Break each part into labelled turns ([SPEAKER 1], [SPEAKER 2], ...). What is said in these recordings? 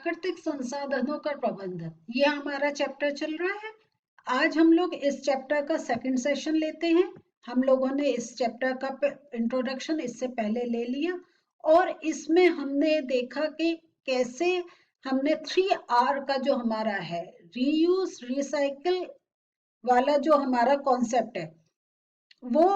[SPEAKER 1] प्राकृतिक संसाधनों का प्रबंधन, ये हमारा चैप्टर चल रहा है। आज हम लोग इस चैप्टर का सेकंड सेशन लेते हैं। हम लोगों ने इस चैप्टर का इंट्रोडक्शन इससे पहले ले लिया और इसमें हमने देखा कि कैसे हमने 3R का जो हमारा है, रीयूज रिसाइकिल वाला जो हमारा कॉन्सेप्ट है वो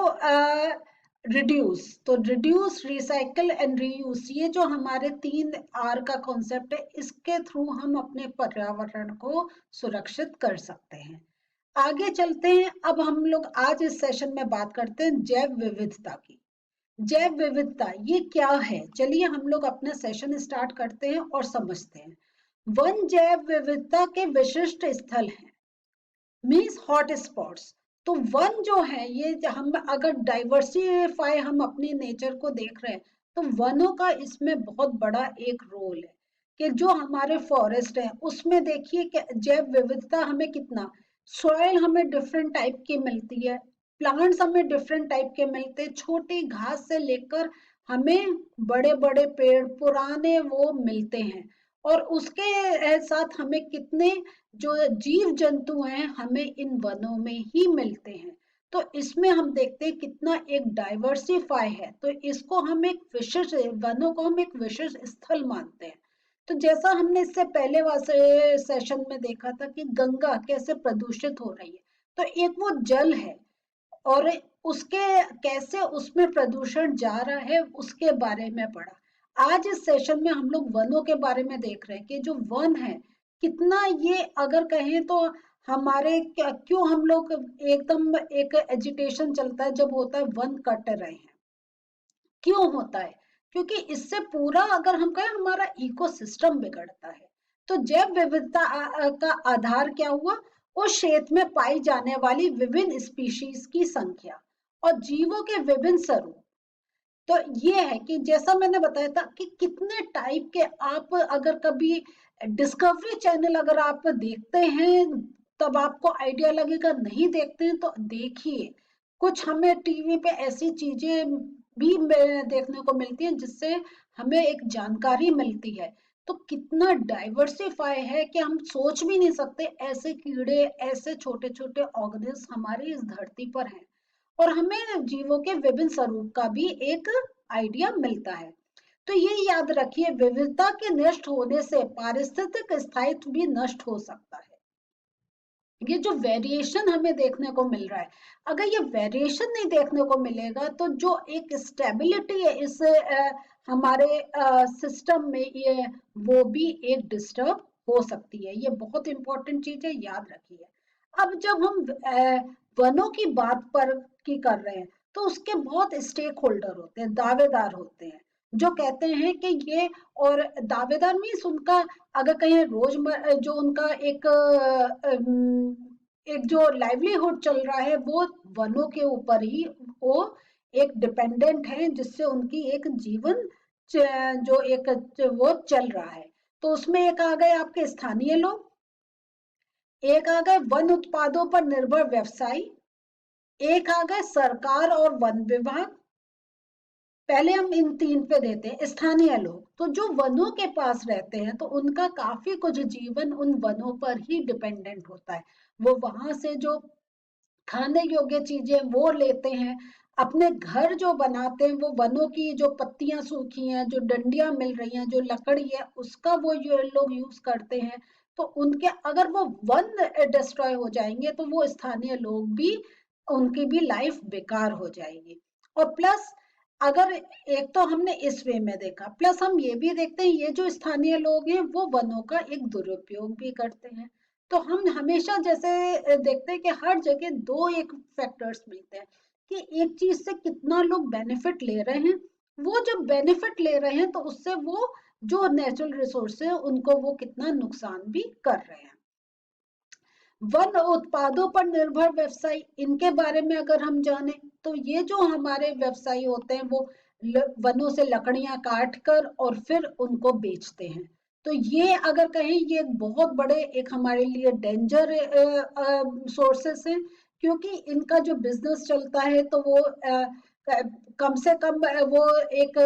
[SPEAKER 1] रिड्यूस, तो रिड्यूस, रिसाइकल एंड रीयूज, ये जो हमारे 3R का कॉन्सेप्ट है, इसके थ्रू हम अपने पर्यावरण को सुरक्षित कर सकते हैं। आगे चलते हैं। अब हम लोग आज इस सेशन में बात करते हैं जैव विविधता की। जैव विविधता ये क्या है, चलिए हम लोग अपना सेशन स्टार्ट करते हैं और समझते हैं। वन जैव विविधता के विशिष्ट स्थल हैं, मीन्स हॉट स्पॉट्स। तो वन जो है, ये हम अगर डाइवर्सिफाई हम अपनी नेचर को देख रहे हैं तो वनों का इसमें बहुत बड़ा एक रोल है कि जो हमारे फॉरेस्ट है उसमें देखिए कि जैव विविधता हमें कितना, सॉइल हमें डिफरेंट टाइप की मिलती है, प्लांट्स हमें डिफरेंट टाइप के मिलते हैं, छोटी घास से लेकर हमें बड़े बड़े पेड़ पुराने वो मिलते हैं। और उसके साथ हमें कितने जो जीव जंतु हैं हमें इन वनों में ही मिलते हैं। तो इसमें हम देखते हैं कितना एक डाइवर्सिफाई है। तो इसको हम एक विशेष, वनों को हम एक विशेष स्थल मानते हैं। तो जैसा हमने इससे पहले वाले सेशन में देखा था कि गंगा कैसे प्रदूषित हो रही है, तो एक वो जल है और उसके कैसे उसमें प्रदूषण जा रहा है उसके बारे में पढ़ा। आज इस सेशन में हम लोग वनों के बारे में देख रहे हैं कि जो वन है कितना ये, अगर कहें तो हमारे क्यों हम लोग एकदम एक एजिटेशन चलता है जब होता है वन कट रहे हैं, क्यों होता है? क्योंकि इससे पूरा अगर हम कहें हमारा इकोसिस्टम बिगड़ता है। तो जैव विविधता का आधार क्या हुआ? उस क्षेत्र में पाई जाने वाली विभिन्न स्पीशीज की संख्या और जीवों के विभिन्न स्वरूप। तो ये है कि जैसा मैंने बताया था कि कितने टाइप के, आप अगर कभी डिस्कवरी चैनल अगर आप देखते हैं तब आपको आइडिया लगेगा, नहीं देखते हैं तो देखिए, कुछ हमें टीवी पे ऐसी चीजें भी देखने को मिलती हैं जिससे हमें एक जानकारी मिलती है। तो कितना डाइवर्सिफाई है कि हम सोच भी नहीं सकते ऐसे कीड़े, ऐसे छोटे छोटे ऑर्गेनिज्म हमारी इस धरती पर हैं और हमें जीवों के विभिन्न स्वरूप का भी एक आइडिया मिलता है। तो ये याद रखिए, विविधता के नष्ट होने से पारिस्थितिक स्थायित्व भी नष्ट हो सकता है। ये जो वेरिएशन हमें देखने को मिल रहा है, अगर ये वेरिएशन नहीं देखने को मिलेगा तो जो एक स्टेबिलिटी है इस हमारे सिस्टम में, ये वो भी एक डिस्टर्ब हो सकती है। ये बहुत इंपॉर्टेंट चीज है, याद रखिए। अब जब हम वनों की बात पर की कर रहे हैं तो उसके बहुत स्टेक होल्डर होते हैं, दावेदार होते हैं, जो कहते हैं कि ये, और दावेदार मीन्स उनका, अगर कहीं रोजमर्रा जो उनका एक जो लाइवलीहुड चल रहा है वो वनों के ऊपर ही वो एक डिपेंडेंट है, जिससे उनकी एक जीवन जो एक वो चल रहा है। तो उसमें एक आ गए आपके स्थानीय लोग, एक आ गए वन उत्पादों पर निर्भर व्यवसायी, एक आ गए सरकार और वन विभाग। पहले हम इन तीन पे देते हैं। स्थानीय लोग, तो जो वनों के पास रहते हैं तो उनका काफी कुछ जीवन उन वनों पर ही डिपेंडेंट होता है। वो वहां से जो खाने योग्य चीजें वो लेते हैं, अपने घर जो बनाते हैं वो वनों की जो पत्तियां सूखी हैं, जो डंडियां मिल रही हैं, जो लकड़ी है, उसका वो लोग यूज करते हैं। तो उनके अगर वो वन डिस्ट्रॉय हो जाएंगे तो वो स्थानीय लोग भी, उनकी भी लाइफ बेकार हो जाएगी। और प्लस अगर, एक तो हमने इस वे में देखा, प्लस हम ये भी देखते हैं ये जो स्थानीय लोग हैं वो वनों का एक दुरुपयोग भी करते हैं। तो हम हमेशा जैसे देखते हैं कि हर जगह दो एक फैक्टर्स मिलते हैं कि एक चीज से कितना लोग बेनिफिट ले रहे हैं, वो जब बेनिफिट ले रहे हैं तो उससे वो जो नेचुरल रिसोर्स है उनको वो कितना नुकसान भी कर रहे हैं। वन उत्पादों पर निर्भर व्यवसाय, इनके बारे में अगर हम जाने तो ये जो हमारे व्यवसायी होते हैं वो वनों से लकड़ियां काट कर और फिर उनको बेचते हैं। तो ये अगर कहें ये बहुत बड़े एक हमारे लिए डेंजर सोर्सेस हैं, क्योंकि इनका जो बिजनेस चलता है तो वो कम से कम वो एक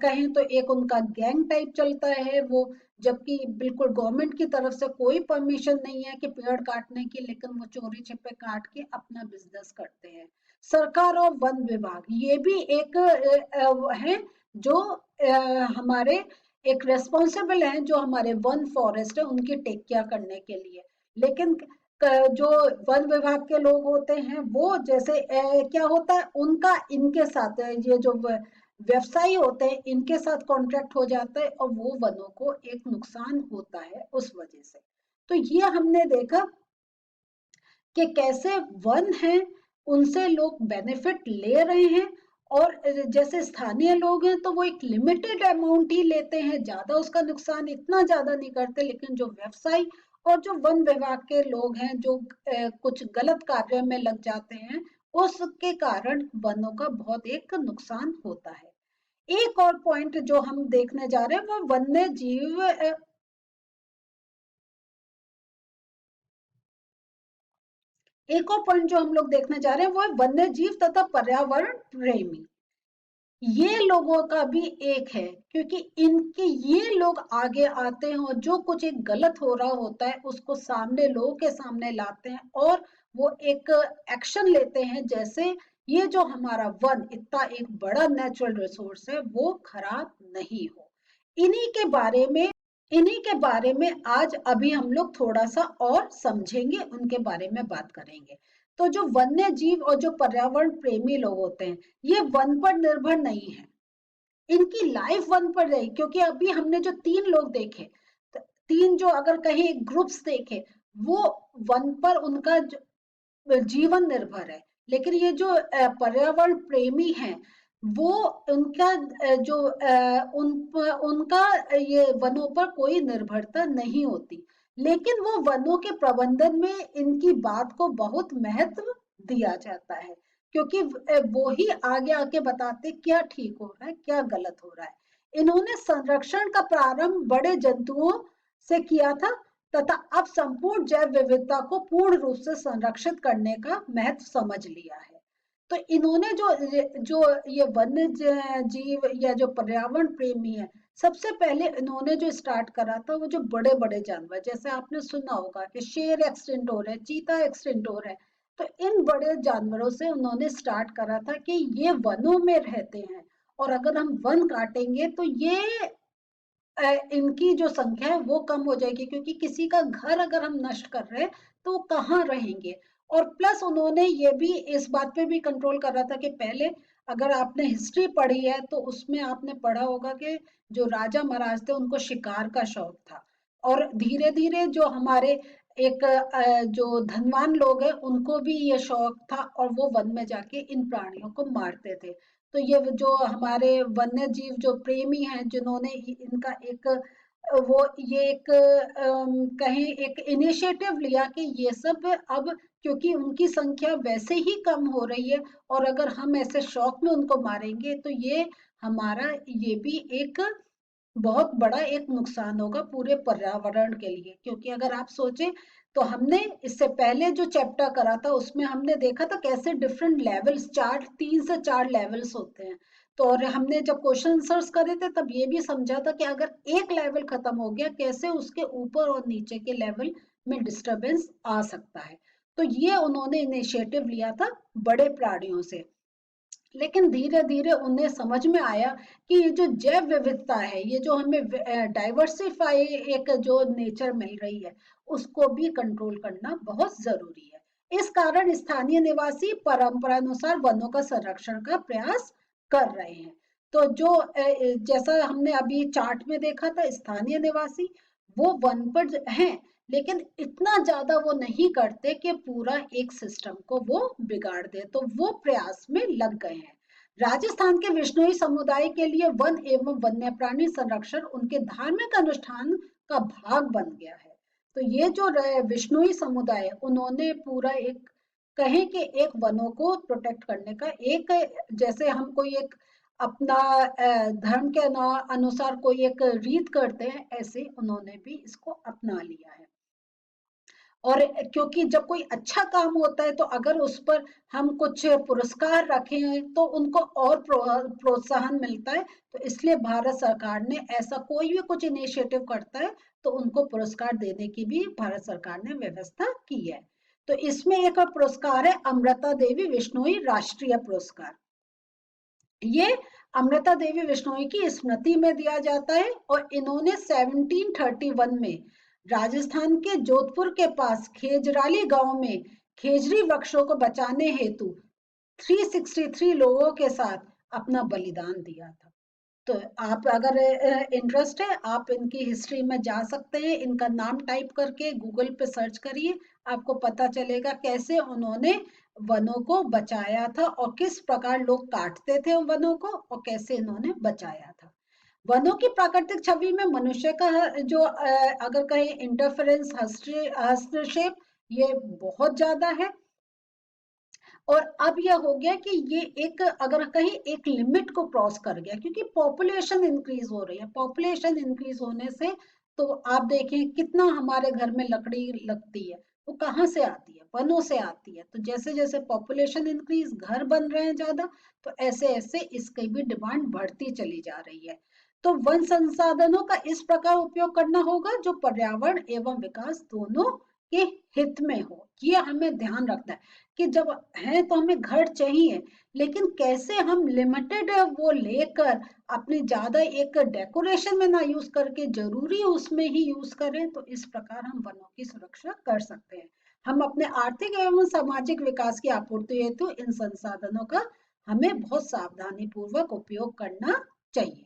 [SPEAKER 1] कहें तो एक उनका गैंग टाइप चलता है वो, जबकि बिल्कुल गवर्नमेंट की तरफ से कोई परमिशन नहीं है कि पेड़ काटने की, लेकिन वो चोरी छिपे काट के अपना बिजनेस करते हैं। सरकार और वन विभाग ये भी एक है जो हमारे एक रेस्पॉन्सिबल हैं, जो हमारे वन फॉरेस्ट है उनकी टेक केयर करने के लिए। लेकिन जो वन विभाग के लोग होते हैं वो जैसे क्या होता है उनका इनके साथ ये जो व्यवसायी होते हैं इनके साथ कॉन्ट्रैक्ट हो जाता है और वो वनों को एक नुकसान होता है उस वजह से। तो ये हमने देखा कि कैसे वन है उनसे लोग बेनिफिट ले रहे हैं, और जैसे स्थानीय लोग हैं तो वो एक लिमिटेड अमाउंट ही लेते हैं, ज्यादा उसका नुकसान इतना ज्यादा नहीं करते। लेकिन जो व्यवसायी और जो वन विभाग के लोग हैं जो कुछ गलत कार्य में लग जाते हैं, उसके कारण वनों का बहुत एक नुकसान होता है। एक और पॉइंट जो हम देखने जा रहे हैं वो वन्य जीव एक और पॉइंट जो हम लोग देखने जा रहे हैं वो है वन्य जीव तथा पर्यावरण प्रेमी। ये लोगों का भी एक है, क्योंकि इनके ये लोग आगे आते हैं और जो कुछ एक गलत हो रहा होता है उसको सामने लोगों के सामने लाते हैं और वो एक एक्शन लेते हैं, जैसे ये जो हमारा वन इतना एक बड़ा नेचुरल रिसोर्स है वो खराब नहीं हो। इन्हीं के बारे में इन्हीं के बारे में आज अभी हम लोग थोड़ा सा और समझेंगे, उनके बारे में बात करेंगे। तो जो वन्य जीव और जो पर्यावरण प्रेमी लोग होते हैं ये वन पर निर्भर नहीं है, इनकी लाइफ वन पर रही। क्योंकि अभी हमने जो तीन लोग देखे, तीन जो अगर कहीं ग्रुप्स देखे, वो वन पर उनका जीवन निर्भर है। लेकिन ये जो पर्यावरण प्रेमी हैं वो उनका जो उनका ये वनों पर कोई निर्भरता नहीं होती, लेकिन वो वनों के प्रबंधन में इनकी बात को बहुत महत्व दिया जाता है, क्योंकि वो ही आगे आके बताते क्या ठीक हो रहा है क्या गलत हो रहा है। इन्होंने संरक्षण का प्रारंभ बड़े जंतुओं से किया था तथा अब संपूर्ण जैव विविधता को पूर्ण रूप से संरक्षित करने का महत्व समझ लिया है। तो इन्होंने जो जो ये वन्य जीव या जो पर्यावरण प्रेमी है, सबसे पहले इन्होंने जो स्टार्ट करा था वो जो बड़े बड़े जानवर, जैसे आपने सुना होगा कि शेर एक्सटिंक्ट हो रहे हैं, चीता एक्सटिंक्ट हो रहे हैं, तो इन बड़े जानवरों से उन्होंने स्टार्ट करा था कि ये वनों में रहते हैं और अगर हम वन काटेंगे तो ये इनकी जो संख्या है वो कम हो जाएगी, क्योंकि किसी का घर अगर हम नष्ट कर रहे हैं तो वो कहाँ रहेंगे। और प्लस उन्होंने ये भी इस बात पे भी कंट्रोल कर रहा था कि पहले अगर आपने हिस्ट्री पढ़ी है तो उसमें आपने पढ़ा होगा कि जो राजा महाराज थे उनको शिकार का शौक था, और धीरे धीरे जो हमारे एक जो धनवान लोग हैं उनको भी ये शौक था और वो वन में जाके इन प्राणियों को मारते थे। तो ये जो हमारे वन्य जीव जो प्रेमी हैं जिन्होंने इनका एक वो ये एक कहें एक इनिशिएटिव लिया कि ये सब अब, क्योंकि उनकी संख्या वैसे ही कम हो रही है और अगर हम ऐसे शौक में उनको मारेंगे तो ये हमारा ये भी एक बहुत बड़ा एक नुकसान होगा पूरे पर्यावरण के लिए। क्योंकि अगर आप सोचें तो हमने इससे पहले जो चैप्टर करा था उसमें हमने देखा था कैसे डिफरेंट लेवल्स, चार 3 से 4 लेवल्स होते हैं। तो और हमने जब क्वेश्चन आंसर्स करे थे तब ये भी समझा था कि अगर एक लेवल खत्म हो गया कैसे उसके ऊपर और नीचे के लेवल में डिस्टरबेंस आ सकता है। तो ये उन्होंने इनिशिएटिव लिया था बड़े प्राणियों से। लेकिन धीरे धीरे उन्हें समझ में आया कि ये जो जैव विविधता है, ये जो हमें डाइवर्सिफाई एक जो नेचर मिल रही है उसको भी कंट्रोल करना बहुत जरूरी है। इस कारण स्थानीय निवासी परंपरा अनुसार वनों का संरक्षण का प्रयास कर रहे हैं। तो जो जैसा हमने अभी चार्ट में देखा था, स्थानीय निवासी वो वन पर हैं, लेकिन इतना ज्यादा वो नहीं करते कि पूरा एक सिस्टम को वो बिगाड़ दे, तो वो प्रयास में लग गए हैं। राजस्थान के विश्नोई समुदाय के लिए वन एवं वन्य प्राणी संरक्षण उनके धार्मिक अनुष्ठान का भाग बन गया है। तो ये जो विश्नोई समुदाय उन्होंने पूरा एक कहें कि एक वनों को प्रोटेक्ट करने का एक, जैसे हम कोई एक अपना धर्म के अनुसार कोई एक रीत करते हैं, ऐसे उन्होंने भी इसको अपना लिया है। और क्योंकि जब कोई अच्छा काम होता है तो अगर उस पर हम कुछ पुरस्कार रखें तो उनको और प्रोत्साहन मिलता है। तो इसलिए भारत सरकार ने ऐसा कोई भी कुछ इनिशिएटिव करता है तो उनको पुरस्कार देने की भी भारत सरकार ने व्यवस्था की है। तो इसमें एक और पुरस्कार है अमृता देवी विश्नोई राष्ट्रीय पुरस्कार। ये अमृता देवी विश्नोई की स्मृति में दिया जाता है और इन्होंने 1731 में राजस्थान के जोधपुर के पास खेजराली गांव में खेजरी वृक्षों को बचाने हेतु 363 लोगों के साथ अपना बलिदान दिया था। तो आप अगर इंटरेस्ट है आप इनकी हिस्ट्री में जा सकते हैं, इनका नाम टाइप करके गूगल पे सर्च करिए, आपको पता चलेगा कैसे उन्होंने वनों को बचाया था और किस प्रकार लोग काटते थे उन वनों को और कैसे इन्होंने बचाया था। वनों की प्राकृतिक छवि में मनुष्य का जो अगर कहें इंटरफेरेंस हस्तक्षेप ये बहुत ज्यादा है। और अब यह हो गया कि ये एक अगर कहीं एक लिमिट को क्रॉस कर गया क्योंकि पॉपुलेशन इंक्रीज हो रही है। पॉपुलेशन इंक्रीज होने से तो आप देखें कितना हमारे घर में लकड़ी लगती है, वो कहाँ से आती है? वनों से आती है। तो जैसे जैसे पॉपुलेशन इंक्रीज, घर बन रहे हैं ज्यादा, तो ऐसे ऐसे इसकी भी डिमांड बढ़ती चली जा रही है। तो वन संसाधनों का इस प्रकार उपयोग करना होगा जो पर्यावरण एवं विकास दोनों के हित में हो। ये हमें ध्यान रखना है कि जब है तो हमें घर चाहिए, लेकिन कैसे हम लिमिटेड वो लेकर अपनी ज्यादा एक डेकोरेशन में ना यूज करके जरूरी उसमें ही यूज करें, तो इस प्रकार हम वनों की सुरक्षा कर सकते हैं। हम अपने आर्थिक एवं सामाजिक विकास की आपूर्ति हेतु इन संसाधनों का हमें बहुत सावधानी पूर्वक उपयोग करना चाहिए।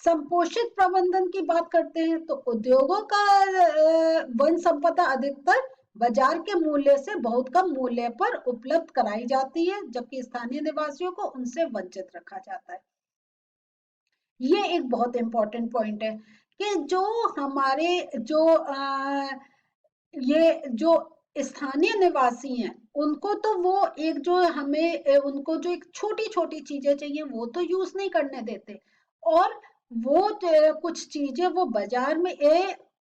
[SPEAKER 1] संपोषित प्रबंधन की बात करते हैं तो उद्योगों का वन संपदा अधिकतर बाजार के मूल्य से बहुत कम मूल्य पर उपलब्ध कराई जाती है, जबकि स्थानीय निवासियों को उनसे वंचित रखा जाता है। ये एक बहुत इंपॉर्टेंट पॉइंट है कि जो हमारे जो ये जो स्थानीय निवासी हैं उनको तो वो एक जो हमें उनको जो एक छोटी छोटी चीजें चाहिए वो तो यूज नहीं करने देते, और वो कुछ चीजें वो बाजार में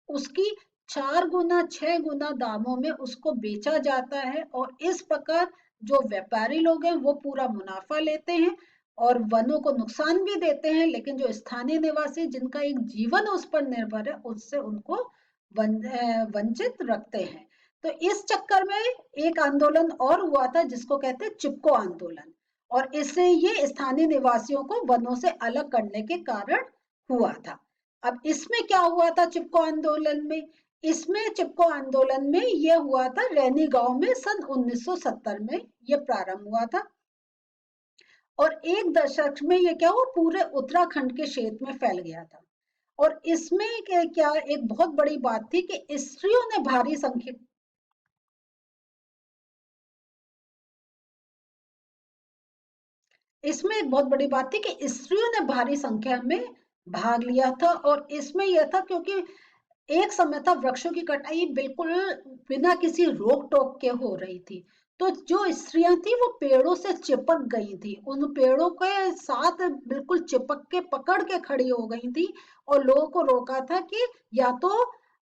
[SPEAKER 1] उसकी 4 गुना 6 गुना दामों में उसको बेचा जाता है। और इस प्रकार जो व्यापारी लोग हैं वो पूरा मुनाफा लेते हैं और वनों को नुकसान भी देते हैं, लेकिन जो स्थानीय निवासी जिनका एक जीवन उस पर निर्भर है उससे उनको वंचित रखते हैं। तो इस चक्कर में एक आंदोलन और हुआ था जिसको कहते हैं चिपको आंदोलन, और इससे ये स्थानीय निवासियों को वनों से अलग करने के कारण हुआ था। अब इसमें क्या हुआ था चिपको आंदोलन में? इसमें चिपको आंदोलन में यह हुआ था रैनी गांव में सन 1970 में ये प्रारंभ हुआ था और एक दशक में ये क्या हुआ पूरे उत्तराखंड के क्षेत्र में फैल गया था। और इसमें क्या एक बहुत बड़ी बात थी कि स्त्रियों ने भारी संख्या इसमें एक बहुत बड़ी बात थी कि स्त्रियों ने भारी संख्या में भाग लिया था। और इसमें यह था क्योंकि एक समय था वृक्षों की कटाई बिल्कुल बिना किसी रोक टोक के हो रही थी, तो जो स्त्रियां थी वो पेड़ों से चिपक गई थी, उन पेड़ों के साथ बिल्कुल चिपक के पकड़ के खड़ी हो गई थी और लोगों को रोका था कि या तो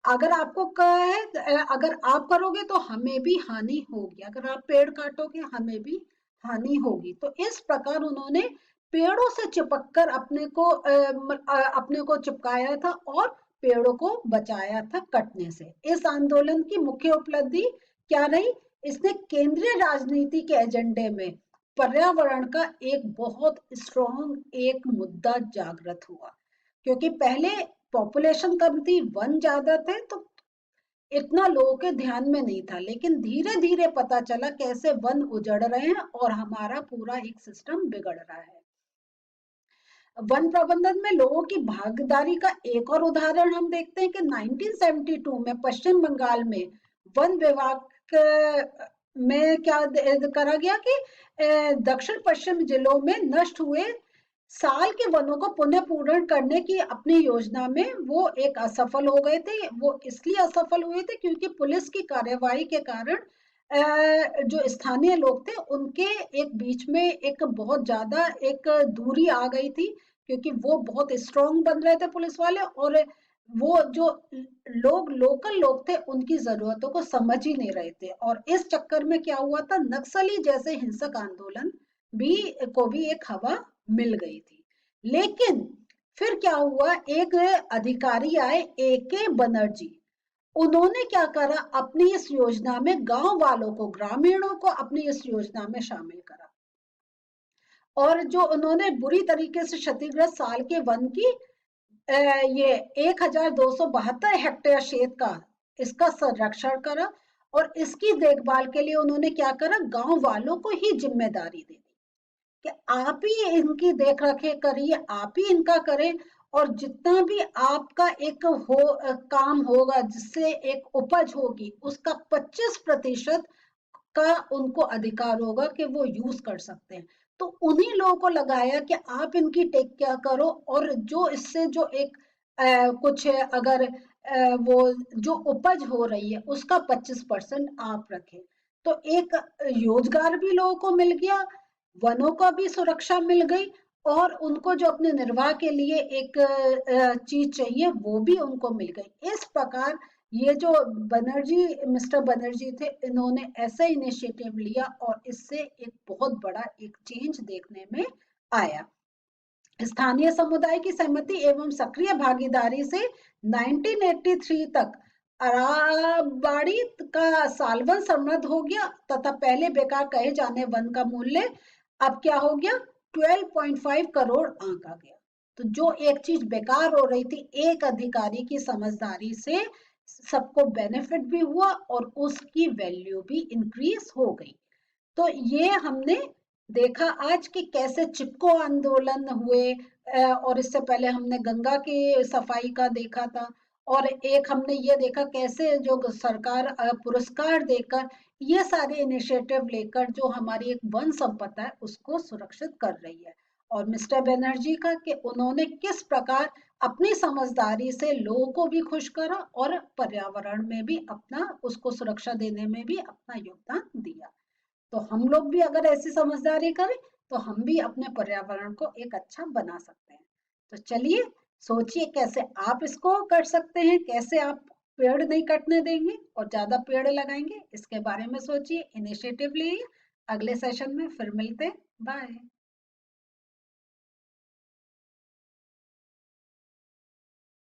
[SPEAKER 1] अगर आपको कहे अगर आप करोगे तो हमें भी हानि होगी, अगर आप पेड़ काटोगे हमें भी हानि होगी। तो इस प्रकार उन्होंने पेड़ों से चिपक कर अपने को चिपकाया था और पेड़ों को बचाया था कटने से। इस आंदोलन की मुख्य उपलब्धि क्या रही? इसने केंद्रीय राजनीति के एजेंडे में पर्यावरण का एक बहुत स्ट्रॉन्ग एक मुद्दा जागृत हुआ, क्योंकि पहले पॉपुलेशन कम थी, वन ज्यादा थे, तो इतना लोगों के ध्यान में नहीं था, लेकिन धीरे धीरे पता चला कैसे वन उजड़ रहे हैं और हमारा पूरा एक सिस्टम बिगड़ रहा है। वन प्रबंधन में लोगों की भागीदारी का एक और उदाहरण हम देखते हैं कि 1972 में पश्चिम बंगाल में वन विभाग में क्या करा गया कि दक्षिण पश्चिम जिलों में नष्ट हुए साल के वनों को पुनः पूर्ण करने की अपनी योजना में वो एक असफल हो गए थे। वो इसलिए असफल हुए थे क्योंकि पुलिस की कार्यवाही के कारण जो स्थानीय लोग थे उनके एक बीच में एक बहुत ज्यादा एक दूरी आ गई थी, क्योंकि वो बहुत स्ट्रांग बन रहे थे पुलिस वाले और वो जो लोकल लोग थे उनकी जरूरतों को समझ ही नहीं रहे थे, और इस चक्कर में क्या हुआ था, नक्सली जैसे हिंसक आंदोलन भी को भी एक हवा मिल गई थी। लेकिन फिर क्या हुआ, एक अधिकारी आए, AK बनर्जी। उन्होंने क्या करा, अपनी इस योजना में गांव वालों को, ग्रामीणों को अपनी इस योजना में शामिल करा, और जो उन्होंने बुरी तरीके से क्षतिग्रस्त साल के वन की ये 1272 हेक्टेयर क्षेत्र का इसका संरक्षण करा, और इसकी देखभाल के लिए उन्होंने क्या करा, गांव वालों को ही जिम्मेदारी दे दी कि आप ही इनकी देख रखें करिए, आप ही इनका करें, और जितना भी आपका एक काम होगा जिससे एक उपज होगी, उसका 25% का उनको अधिकार होगा कि वो यूज कर सकते हैं। तो उन्हीं लोगों को लगाया कि आप इनकी टेक केयर करो, और जो इससे जो एक कुछ अगर वो जो उपज हो रही है उसका 25% आप रखें। तो एक रोजगार भी लोगों को मिल गया, वनों का भी सुरक्षा मिल गई, और उनको जो अपने निर्वाह के लिए एक चीज चाहिए वो भी उनको मिल गई। इस प्रकार ये जो मिस्टर बनर्जी थे, इन्होंने ऐसा इनिशिएटिव लिया, और इससे एक बहुत बड़ा एक चेंज देखने में आया। स्थानीय समुदाय की सहमति एवं सक्रिय भागीदारी से 1983 तक अराबाड़ी का सालवन समृद्ध हो गया, तथा पहले बेकार कहे जाने वन का मूल्य अब क्या हो गया, 12.5 करोड़ आंका गया। तो जो एक चीज बेकार हो रही थी, एक अधिकारी की समझदारी से सबको बेनिफिट भी हुआ और उसकी वैल्यू भी इंक्रीज हो गई। तो ये हमने देखा आज कि कैसे चिपको आंदोलन हुए, और इससे पहले हमने गंगा की सफाई का देखा था, और एक हमने ये देखा कैसे जो सरकार पुरस्कार देकर ये सारे इनिशिएटिव लेकर जो हमारी एक वन संपदा है उसको सुरक्षित कर रही है। और मिस्टर बनर्जी का कि उन्होंने किस प्रकार अपनी समझदारी से लोगों को भी खुश करा और पर्यावरण में भी अपना उसको सुरक्षा देने में भी अपना योगदान दिया। तो हम लोग भी अगर ऐसी समझदारी करें तो हम भी अपने पर्यावरण को एक अच्छा बना सकते हैं। तो चलिए सोचिए कैसे आप इसको कर सकते हैं, कैसे आप पेड़ नहीं कटने देंगे और ज्यादा पेड़ लगाएंगे, इसके बारे में सोचिए, इनिशिएटिव लीजिए। अगले सेशन में फिर मिलते हैं। बाय।